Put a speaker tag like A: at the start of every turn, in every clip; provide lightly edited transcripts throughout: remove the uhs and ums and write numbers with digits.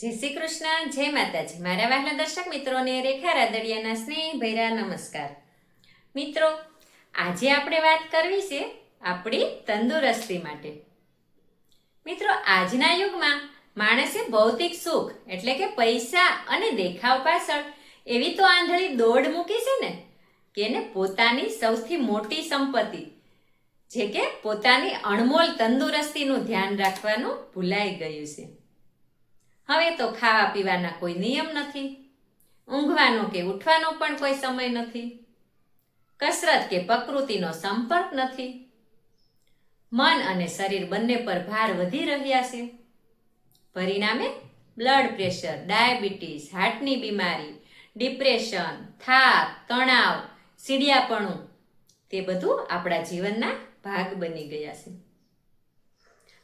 A: જય શ્રી કૃષ્ણ, જય માતાજી. મારા વહાલા દર્શક મિત્રોને રેખા રાદડિયાના સ્નેહભર્યા નમસ્કાર. મિત્રો, આજે આપણે વાત કરવી છે આપણી તંદુરસ્તી માટે. મિત્રો, આજના યુગમાં માણસે ભૌતિક સુખ એટલે કે પૈસા અને દેખાવ પાછળ એવી તો આંધળી દોડ મૂકી છે ને કે એને પોતાની સૌથી મોટી સંપત્તિ જે કે પોતાની અણમોલ તંદુરસ્તીનું ધ્યાન રાખવાનું ભૂલાઈ ગયું છે. હવે તો ખાવા પીવાના કોઈ નિયમ નથી, ઊંઘવાનો કે ઉઠવાનો પણ કોઈ સમય નથી, કસરત કે પ્રકૃતિનો સંપર્ક નથી. મન અને શરીર બંને પર ભાર વધી રહ્યા છે. પરિણામે બ્લડ પ્રેશર, ડાયાબિટીસ, હાર્ટની બીમારી, ડિપ્રેશન, થાક, તણાવ, ચીડિયાપણું તે બધું આપણા જીવનના ભાગ બની ગયા છે.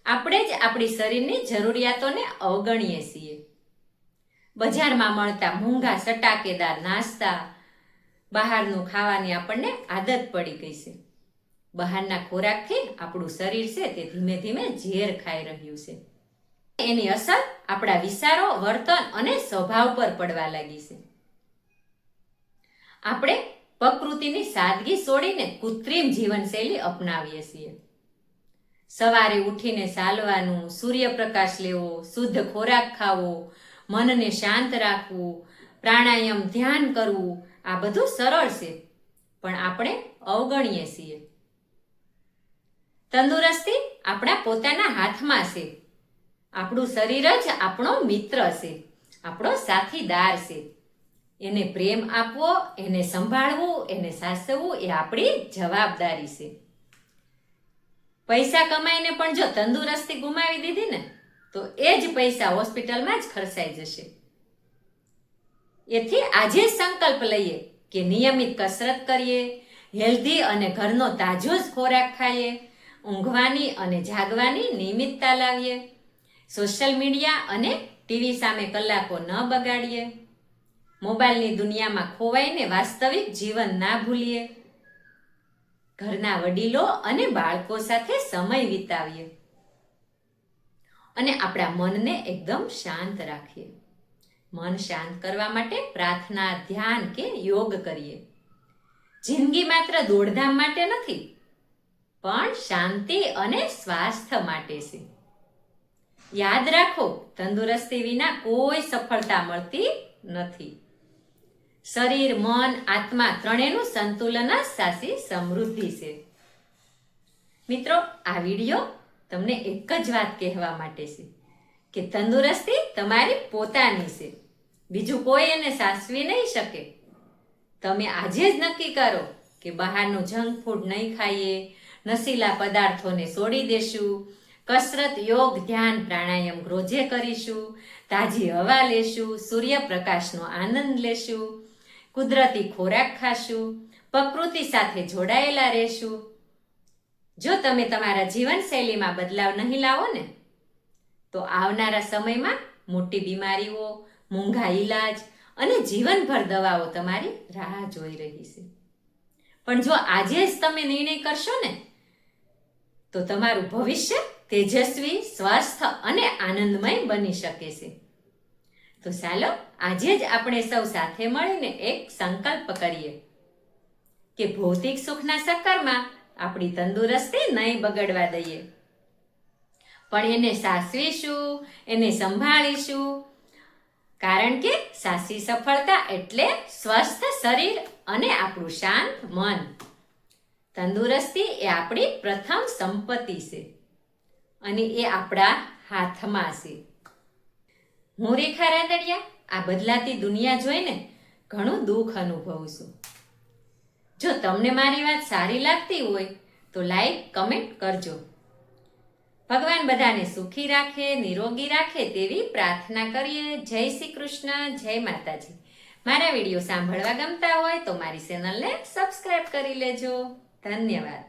A: આપણે જ આપણી શરીરની જરૂરિયાતોને અવગણીએ છીએ. બજારમાં મળતા મોંઘા ચટાકેદાર નાસ્તા, બહારનું ખાવાની આપણને આદત પડી ગઈ છે. બહારના ખોરાકથી આપણું શરીર છે તે ધીમે ધીમે ઝેર ખાઈ રહ્યું છે. એની અસર આપણા વિચારો, વર્તન અને સ્વભાવ પર પડવા લાગી છે. આપણે પ્રકૃતિની સાદગી છોડીને કૃત્રિમ જીવનશૈલી અપનાવીએ છીએ. સવારે ઉઠીને ચાલવાનું, સૂર્યપ્રકાશ લેવો, શુદ્ધ ખોરાક ખાવો, મનને શાંત રાખવું, પ્રાણાયામ, ધ્યાન કરવું, આ બધું સરળ છે, પણ આપણે અવગણીએ છીએ. તંદુરસ્તી આપણા પોતાના હાથમાં છે. આપણું શરીર જ આપણો મિત્ર છે, આપણો સાથીદાર છે. એને પ્રેમ આપવો, એને સંભાળવું, એને સાચવવું એ આપણી જવાબદારી છે. પૈસા કમાઈને પણ જો તંદુરસ્તી ગુમાવી દીધી ને તો એ જ પૈસા હોસ્પિટલમાં જ ખર્ચાઈ જશે. એથી આજે જ સંકલ્પ લઈએ કે નિયમિત કસરત કરીએ, હેલ્ધી અને ઘરનો તાજો જ ખોરાક ખાઈએ, ઊંઘવાની અને જાગવાની નિયમિતતા લાવીએ, સોશિયલ મીડિયા અને ટીવી સામે કલાકો ન બગાડીએ, મોબાઈલની દુનિયામાં ખોવાઈને વાસ્તવિક જીવન ના ભૂલીએ, ઘરના વડીલો અને બાળકો સાથે સમય વિતાવીએ અને આપણા મનને એકદમ શાંત રાખીએ. મન શાંત કરવા માટે પ્રાર્થના, ધ્યાન કે યોગ કરીએ. જિંદગી માત્ર દોડધામ માટે નથી, પણ શાંતિ અને સ્વાસ્થ્ય માટે છે. યાદ રાખો, તંદુરસ્તી વિના કોઈ સફળતા મળતી નથી. શરીર, મન, આત્મા ત્રણેયનું સંતુલન જ સાચી સમૃદ્ધિ છે. મિત્રો, આ વિડીયો તમને એક જ વાત કહેવા માટે છે કે તંદુરસ્તી તમારી પોતાની છે. બીજું કોઈ એને સાચવી નહીં શકે. તમે આજે જ નક્કી કરો કે બહારનું જંક ફૂડ નહીં ખાઈએ, નશીલા પદાર્થોને છોડી દેશું, કસરત, યોગ, ધ્યાન, પ્રાણાયામ રોજે કરીશું, તાજી હવા લેશું, સૂર્યપ્રકાશનો આનંદ લેશું, કુદરતી ખોરાક ખાશું, પ્રકૃતિ સાથે જોડાયેલા રહેશું. જો તમે તમારા જીવનશૈલીમાં બદલાવ નહીં લાવો ને તો આવનારા સમયમાં મોટી બીમારીઓ, મોંઘા ઈલાજ અને જીવનભર દવાઓ તમારી રાહ જોઈ રહી છે. પણ જો આજે જ તમે નિર્ણય કરશો ને તો તમારું ભવિષ્ય તેજસ્વી, સ્વસ્થ અને આનંદમય બની શકે છે. તો ચાલો આજે જ આપણે સૌ સાથે મળીને એક સંકલ્પ કરીએ કે ભૌતિક સુખના ચક્કરમાં આપણી તંદુરસ્તી નહીં બગડવા દઈએ, પણ એને સાચવીશું, એને સંભાળીશું. કારણ કે સાચી સફળતા એટલે સ્વસ્થ શરીર અને આપણું શાંત મન. તંદુરસ્તી એ આપણી પ્રથમ સંપત્તિ છે અને એ આપણા હાથમાં છે. હું રેખા રાદડિયા આ બદલાતી દુનિયા જોઈને ઘણું દુઃખ અનુભવું છું. જો તમને મારી વાત સારી લાગતી હોય તો લાઈક, કમેન્ટ કરજો. ભગવાન બધાને સુખી રાખે, નિરોગી રાખે તેવી પ્રાર્થના કરીએ. જય શ્રી કૃષ્ણ, જય માતાજી. મારા વિડીયો સાંભળવા ગમતા હોય તો મારી ચેનલને સબસ્ક્રાઈબ કરી લેજો. ધન્યવાદ.